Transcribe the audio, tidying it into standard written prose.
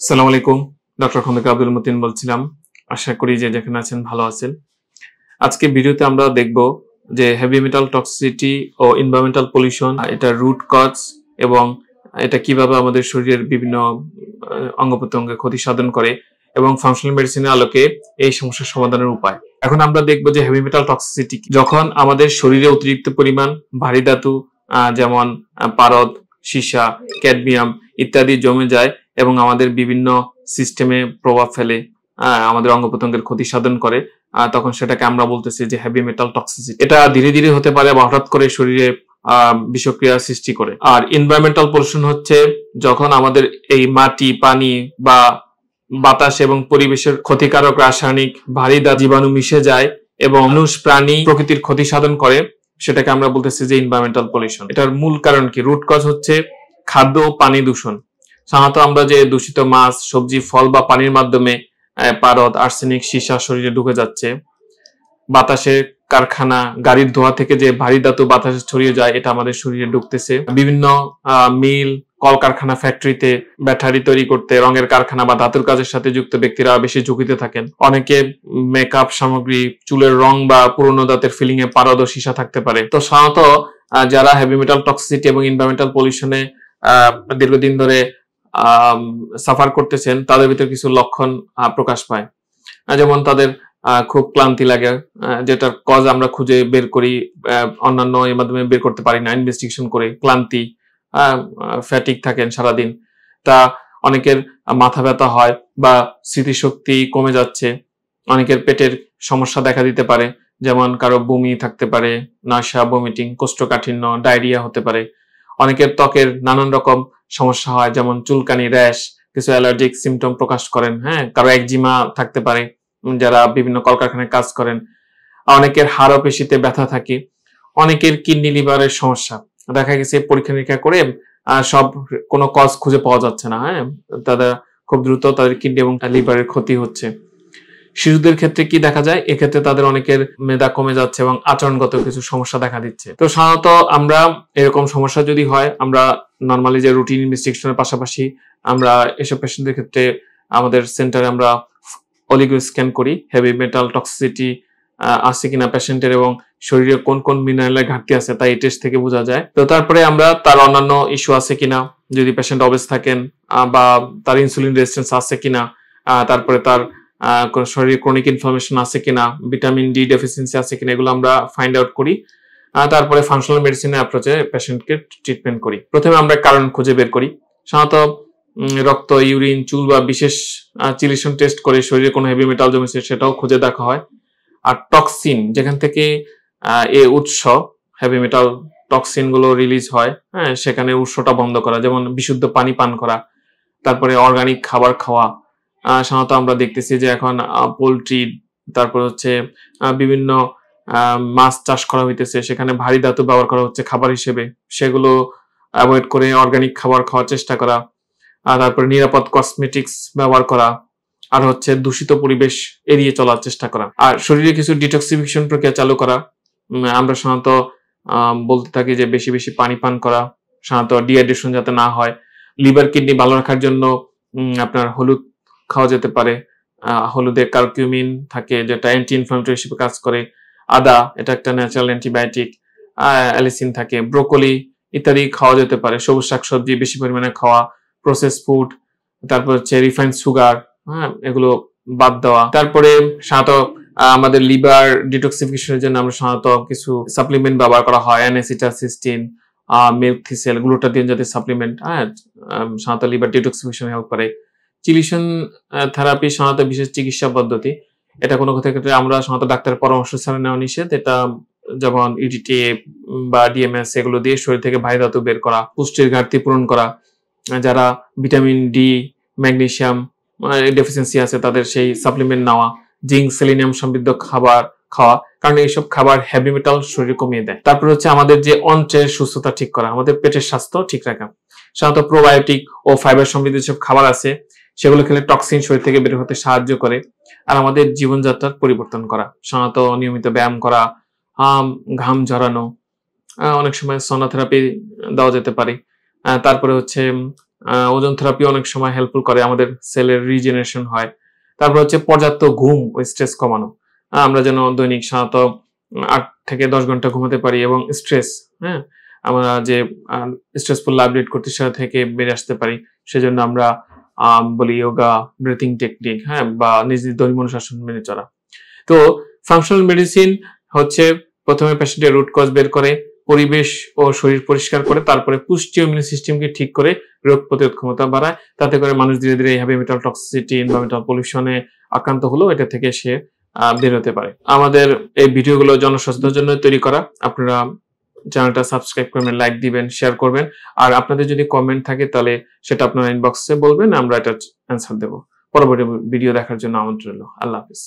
আসসালামু আলাইকুম। ডক্টর খন্দকার আব্দুল মতিন বলছিলাম। আশা করি যে যেখানে আছেন ভালো আছেন। আজকে ভিডিওতে আমরা দেখব যে হেভি মেটাল টক্সিসিটি ও এনভায়রনমেন্টাল পলিউশন এটার রুট কজ এবং এটা কিভাবে আমাদের শরীরের বিভিন্ন অঙ্গ-প্রত্যঙ্গে ক্ষতি সাধন করে এবং ফাংশনাল মেডিসিনের আলোকে এই সমস্যার সমাধানের উপায়। এখন আমরা দেখব যে হেভি মেটাল টক্সিসিটি কি। যখন আমাদের শরীরে অতিরিক্ত পরিমাণ ভারী ধাতু যেমন পারদ, সীসা, ক্যাডমিয়াম ইত্যাদি জমে যায় এবং আমাদের বিভিন্ন সিস্টেমে প্রভাব ফেলে, আমাদের অঙ্গ-প্রত্যঙ্গের ক্ষতি সাধন করে, তখন সেটাকে আমরা বলতেছি যে হেভি মেটাল টক্সিসিটি। এটা ধীরে ধীরে হতে পারে বা হঠাৎ করে শরীরে বিষক্রিয়া সৃষ্টি করে। আর এনভায়রনমেন্টাল পলিউশন হচ্ছে যখন আমাদের এই মাটি, পানি বা বাতাস এবং পরিবেশের ক্ষতিকারক রাসায়নিক ভারী জীবাণু মিশে যায় এবং মানুষ, প্রাণী, প্রকৃতির ক্ষতি সাধন করে, সেটাকে আমরা বলতেছি যে এনভায়রনমেন্টাল পলিউশন। এটার মূল কারণ কি? রুট কজ হচ্ছে খাদ্য ও পানি দূষণ। সাধারণত আমরা যে দূষিত মাছ, সবজি, ফল বা পানির মাধ্যমে পারদ, আর্সেনিক, সীসা শরীরে ঢুকে যাচ্ছে। বাতাসে কারখানা, গাড়ির ধোঁয়া থেকে যে ভারী ধাতু বাতাসে ছড়িয়ে যায়, এটা আমাদের শরীরে ঢুকতেছে। বিভিন্ন মিল, কলকারখানা, ফ্যাক্টরিতে ব্যাটারি তৈরি করতে রঙের কারখানা বা ধাতুর কাজের সাথে যুক্ত ব্যক্তিরা বেশি ঝুঁকিতে থাকেন। অনেকে মেকআপ সামগ্রী, চুলের রং বা পুরনো দাঁতের ফিলিং এ পারদ ও সীসা থাকতে পারে। তো সাধারণত যারা হেভি মেটাল টক্সিসিটি এবং এনভায়রনমেন্টাল পলিউশনে দীর্ঘদিন ধরে সাফার করতেছেন, তাদের ভিতরে কিছু লক্ষণ প্রকাশ পায়। যেমন তাদের খুব ক্লান্তি লাগে, যেটার কজ আমরা খুঁজে বের করি, অন্যান্য এর মাধ্যমে বের করতে পারি না, ইনভেস্টিগেশন করে। ক্লান্তি, ফ্যাটিক থাকেন সারাদিন। তা অনেকের মাথা ব্যথা হয় বা স্মৃতিশক্তি কমে যাচ্ছে। অনেকের পেটের সমস্যা দেখা দিতে পারে, যেমন কারো বমি থাকতে পারে, নাসা, ভমিটিং, কোষ্ঠকাঠিন্য, ডায়রিয়া হতে পারে। অনেকের ত্বকের নানান রকম সমস্যা হয়, যেমন চুলকানি, র্যাশ, কিছু অ্যালার্জিক সিমটম প্রকাশ করেন। কারো একজিমা থাকতে পারে যারা বিভিন্ন কলকারখানায় কাজ করেন। অনেকের হাড় ও পেশিতে ব্যথা থাকে। অনেকের কিডনি, লিভারের সমস্যা দেখা গেছে, পরীক্ষা নিরীক্ষা করে সব কোনো কজ খুঁজে পাওয়া যাচ্ছে না। তাদের খুব দ্রুত তাদের কিডনি এবং লিভারের ক্ষতি হচ্ছে। শিশুদের ক্ষেত্রে কি দেখা যায়? এক্ষেত্রে তাদের অনেকের মেধা কমে যাচ্ছে এবং আচরণগত কিছু সমস্যা দেখা দিচ্ছে। তো সাধারণত আমরা এরকম সমস্যা যদি হয়, আমরা নরমালি যে রুটিন ইনভেস্টিগেশনের পাশাপাশি আমরা এসব পেশেন্টদের ক্ষেত্রে আমাদের সেন্টারে আমরা অলিগো স্ক্যান করি, হেভি মেটাল টক্সিসিটি আছে কিনা পেশেন্টের এবং শরীরে কোন কোন মিনারেলের ঘাটতি আছে তা এই টেস্ট থেকে বোঝা যায়। তো তারপরে আমরা তার অন্যান্য ইস্যু আছে কিনা, যদি পেশেন্ট অবেজ থাকেন বা তার ইনসুলিন রেজিস্ট্যান্স আছে কিনা, তারপরে তার শরীরে ক্রনিক ইনফ্লামেশন আছে কিনা, ভিটামিন ডি ডেফিসিয়েন্সি আছে কিনা, এগুলো আমরা ফাইন্ড আউট করি। তারপরে ফাংশনাল মেডিসিনের অ্যাপ্রোচে পেশেন্টকে ট্রিটমেন্ট করি। প্রথমে আমরা কারণ খুঁজে বের করি। সাধারণত রক্ত, ইউরিন, চুল বা বিশেষ চিলিশন টেস্ট করে শরীরে কোনো হেভি মেটাল জমেছে সেটাও খুঁজে দেখা হয়। আর টক্সিন, যেখান থেকে উৎস হেভি মেটাল টক্সিন গুলো রিলিজ হয়, সেখানে উৎসটা বন্ধ করা, যেমন বিশুদ্ধ পানি পান করা, তারপরে অর্গানিক খাবার খাওয়া। সাধারণত আমরা দেখতেছি যে এখন পোলট্রি, তারপর হচ্ছে বিভিন্ন মাছ চাষ করা হইতেছে, সেখানে ভারী ধাতু ব্যবহার করা হচ্ছে খাবার হিসেবে, সেগুলো অ্যাভয়েড করে অর্গানিক খাবার খাওয়ার চেষ্টা করা। তারপরে নিরাপদ কসমেটিক্স ব্যবহার করা, আর হচ্ছে দূষিত পরিবেশ এড়িয়ে চলার চেষ্টা করা, আর শরীরে কিছু ডিটক্সিফিকেশন প্রক্রিয়া চালু করা। আমরা সাধারণত বলতে থাকি যে বেশি বেশি পানি পান করা, সাধারণত ডিহাইড্রেশন যাতে না হয়। লিভার, কিডনি ভালো রাখার জন্য আপনার হলুদ খাওয়া যেতে পারে। হলুদে কারকিউমিন থাকে, যেটা অ্যান্টি ইনফ্লামেটরি হিসেবে কাজ করে। আদা, এটা একটা ন্যাচারাল অ্যান্টিবায়োটিক। অ্যালিসিন থাকে। ব্রোকলি ইত্যাদি খাওয়া যেতে পারে। সবুজ শাকসবজি বেশি পরিমাণে খাওয়া, প্রসেস ফুড, তারপর হচ্ছে রিফাইন্ড সুগার, এগুলো বাদ দেওয়া। তারপরে সাধারণত আমাদের লিভার ডিটক্সিফিকেশনের জন্য আমরা সাধারণত কিছু সাপ্লিমেন্ট ব্যবহার করা হয়, অ্যানেসিটাসিস্টিন, মিল্ক থিসেল, গ্লুটাথিয়ন জাতীয় সাপ্লিমেন্ট, সাধারণত লিভার ডিটক্সিফিকেশন হেল্প করে। চিলিশন থেরাপি সাধারণত বিশেষ চিকিৎসা পদ্ধতি। এটা কোনো ক্ষেত্রে আমরা সাধারণত ডাক্তারের পরামর্শ ছাড়া নেওয়া নিষেধ। এটা যেমন ইডিটিএ বা ডিএমএস, এগুলো দিয়ে শরীর থেকে ভারী ধাতু বের করা, পুষ্টির ঘাটতি পূরণ করা। যারা ভিটামিন ডি, ম্যাগনেসিয়াম ডেফিসিয়েন্সি আছে, তাদের সেই সাপ্লিমেন্ট নেওয়া। জিঙ্ক, সেলিনিয়াম সমৃদ্ধ খাবার খাওয়া, কারণ এইসব খাবার হেভি মেটাল শরীরে কমিয়ে দেয়। তারপর হচ্ছে আমাদের যে অন্ত্রের সুস্থতা ঠিক করা, আমাদের পেটের স্বাস্থ্য ঠিক রাখা। সাধারণত প্রোবায়োটিক ও ফাইবার সমৃদ্ধ যেসব খাবার আছে, সেগুলো খেলে টক্সিন শরীর থেকে বের হতে সাহায্য করে। আর আমাদের জীবনযাত্রার পরিবর্তন করা, সাধারণত নিয়মিত ব্যায়াম করা, ঘাম ঝরানো, অনেক সময় সনা থেরাপি দেওয়া যেতে পারে। তারপরে হচ্ছে ওজন থেরাপি অনেক সময় হেল্পফুল করে, আমাদের সেলের রিজেনারেশন হয়। তারপর হচ্ছে পর্যাপ্ত ঘুম ও স্ট্রেস কমানো। আমরা যেন দৈনিক সাধারণত ৮ থেকে ১০ ঘন্টা ঘুমাতে পারি এবং স্ট্রেস, হ্যাঁ? আমরা যে স্ট্রেসফুল লাইফ লিড করতে সেটা থেকে বেরিয়ে আসতে পারি। সেজন্য আমরা বলি ইয়োগা, ব্রিথিং টেকনিক, হ্যাঁ? বা নিজ দৈনিক অনুশাসন মেনে চলা। তো ফাংশনাল মেডিসিন হচ্ছে প্রথমে পেশেন্টের রুট কজ বের করে, পরিবেশ ও শরীর পরিষ্কার করে, তারপরে পুষ্টি ও ইমিউন সিস্টেমকে ঠিক করে রোগ প্রতিরোধ ক্ষমতা বাড়ায়। তাতে করে মানুষ ধীরে ধীরে হেভি মেটাল টক্সিসিটি, এনভায়রনমেন্টাল পলিউশনে আক্রান্ত হলেও এটা থেকে সে বের হতে পারে। আমাদের এই ভিডিওগুলো জনসচেতনের জন্য তৈরি করা। আপনারা চ্যানেলটা সাবস্ক্রাইব করবেন, লাইক দিবেন, শেয়ার করবেন। আর আপনাদের যদি কমেন্ট থাকে তাহলে সেটা আপনারা ইনবক্সে বলবেন, আমরা এটা অ্যান্সার দেব। পরবর্তী ভিডিও দেখার জন্য আমন্ত্রণ রইল। আল্লাহ হাফেজ।